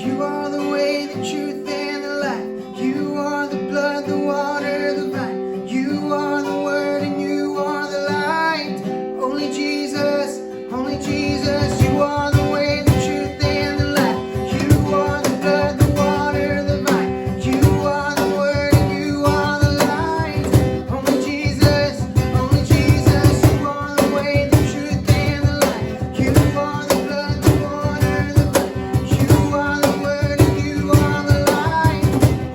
You are the way, the truth, and the life. You are the blood, the water, the vine. You are the word and you are the light. Only Jesus, only Jesus. You are the way, the truth, and the life. You are the blood, the water, the vine. You are the word and you are the light. Only Jesus, only Jesus. You are the way, the truth, and the life. You are the blood, the water, the vine. You are the word and you are the light.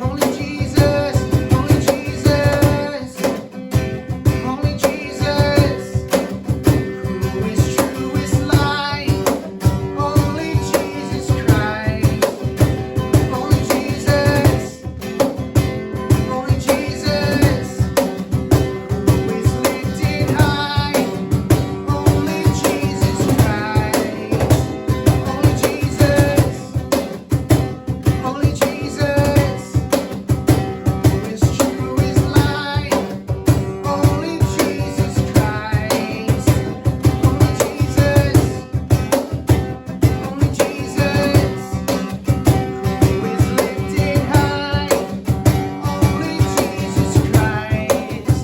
Only Jesus, only Jesus. Only Jesus. Who is true is light. Only Jesus Christ. Only Jesus. Only Jesus. Who is lifted high. Only Jesus Christ. Only Jesus. Only Jesus. Who is true is light. Only Jesus Christ. Only Jesus. Only Jesus. Who is lifted high. Only Jesus Christ.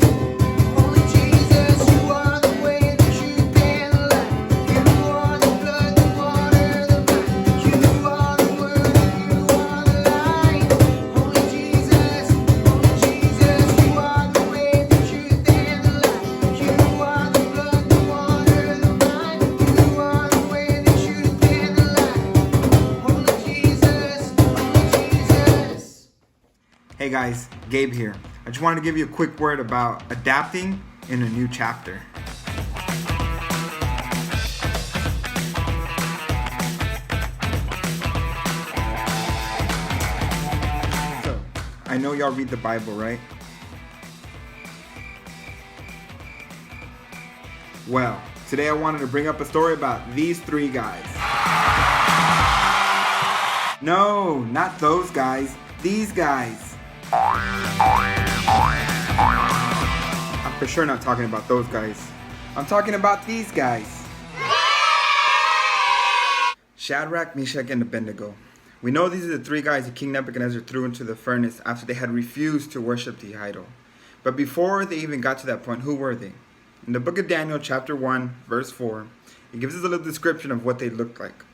Only Jesus. You are the way, the truth, and the life. You are the blood, the water, the vine. You are the word and you are the light. Only Jesus. Only Jesus. You are the way, the truth, and the life. You are the blood, the water, the vine. You are the way, the truth, and the life. Only Jesus. Only Jesus. Hey guys, Gabe here. I just wanted to give you a quick word about adapting in a new chapter. So, I know y'all read the Bible, right? Well, today I wanted to bring up a story about these three guys. No, not those guys. These guys. I'm for sure not talking about those guys. I'm talking about these guys. Shadrach, Meshach, and Abednego. We know these are the three guys that King Nebuchadnezzar threw into the furnace after they had refused to worship the idol. But before they even got to that point, who were they? In the book of Daniel, chapter 1, verse 4, it gives us a little description of what they looked like.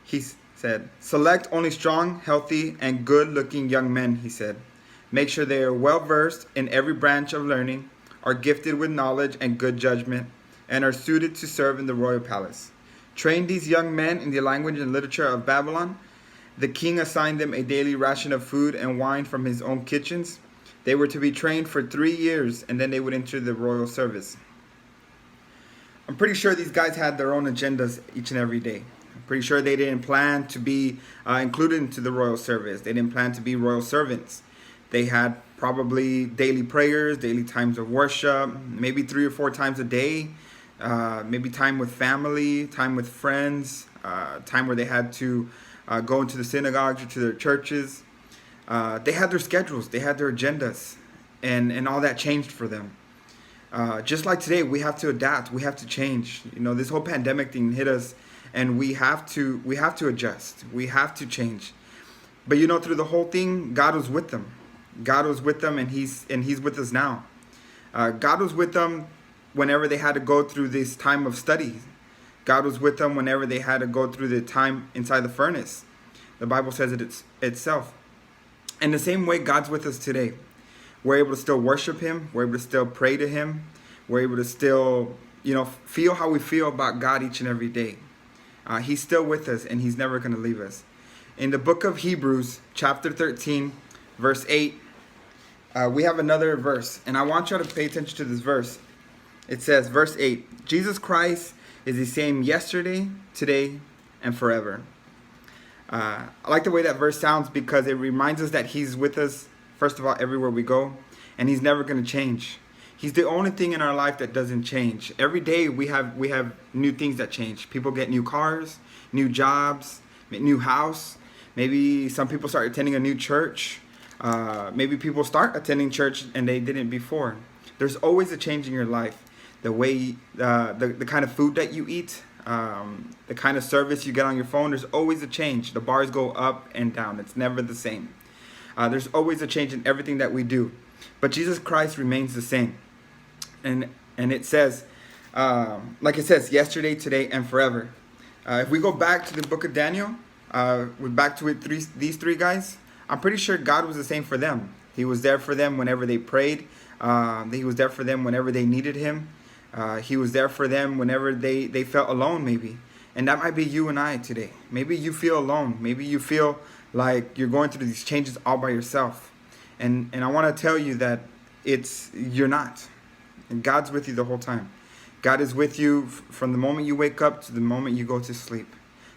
He said, "Select only strong, healthy, and good-looking young men," he said. "Make sure they are well-versed in every branch of learning, are gifted with knowledge and good judgment, and are suited to serve in the royal palace. Train these young men in the language and literature of Babylon. The king assigned them a daily ration of food and wine from his own kitchens. They were to be trained for 3 years, and then they would enter the royal service." I'm pretty sure these guys had their own agendas each and every day. I'm pretty sure they didn't plan to be included into the royal service. They didn't plan to be royal servants. They had probably daily prayers, daily times of worship, maybe 3 or 4 times a day, maybe time with family, time with friends, time where they had to go into the synagogues or to their churches. They had their schedules, they had their agendas, and all that changed for them. Just like today, we have to adapt, we have to change. You know, this whole pandemic thing hit us, and we have to adjust, we have to change. But you know, through the whole thing, God was with them. God was with them, and He's with us now. God was with them whenever they had to go through this time of study. God was with them whenever they had to go through the time inside the furnace. The Bible says it itself. In the same way, God's with us today. We're able to still worship Him. We're able to still pray to Him. We're able to still, feel how we feel about God each and every day. He's still with us, and He's never going to leave us. In the book of Hebrews, chapter 13, verse 8, we have another verse, and I want you to pay attention to this verse. It says, verse 8, "Jesus Christ is the same yesterday, today, and forever." I like the way that verse sounds because it reminds us that He's with us, first of all, everywhere we go, and He's never going to change. He's the only thing in our life that doesn't change. Every day we have new things that change. People get new cars, new jobs, new house. Maybe some people start attending a new church. Maybe people start attending church and they didn't before. There's always a change in your life. The way, the kind of food that you eat, the kind of service you get on your phone. There's always a change. The bars go up and down. It's never the same. There's always a change in everything that we do. But Jesus Christ remains the same. And it says, like it says, yesterday, today, and forever. If we go back to the book of Daniel, we're back to these three guys. I'm pretty sure God was the same for them. He was there for them whenever they prayed. He was there for them whenever they needed him. He was there for them whenever they felt alone, maybe. And that might be you and I today. Maybe you feel alone. Maybe you feel like you're going through these changes all by yourself. And I want to tell you that you're not. And God's with you the whole time. God is with you from the moment you wake up to the moment you go to sleep.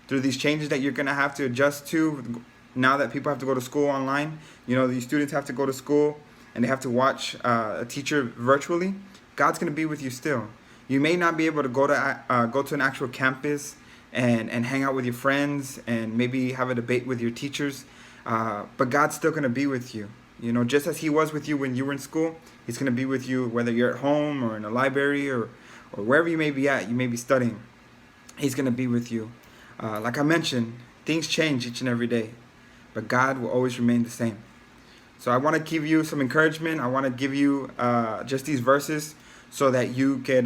Through these changes that you're going to have to adjust to, now that people have to go to school online, these students have to go to school and they have to watch a teacher virtually, God's going to be with you still. You may not be able to go to an actual campus and hang out with your friends and maybe have a debate with your teachers, but God's still going to be with you. Just as he was with you when you were in school, he's going to be with you whether you're at home or in a library or wherever you may be at, you may be studying. He's going to be with you. Like I mentioned, things change each and every day, but God will always remain the same. So I want to give you some encouragement. I want to give you just these verses so that you could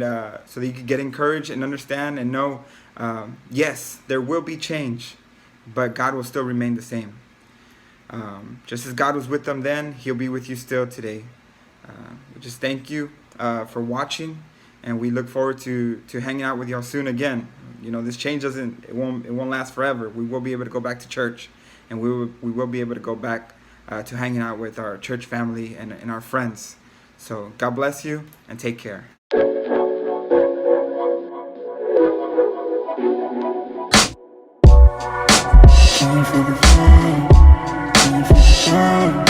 get encouraged and understand and know, yes, there will be change, but God will still remain the same. Just as God was with them then, he'll be with you still today. We just thank you for watching, and we look forward to hanging out with y'all soon again. This change it won't last forever. We will be able to go back to church, and we will be able to go back to hanging out with our church family and our friends. So God bless you and take care. Time for the fun, time for the fun.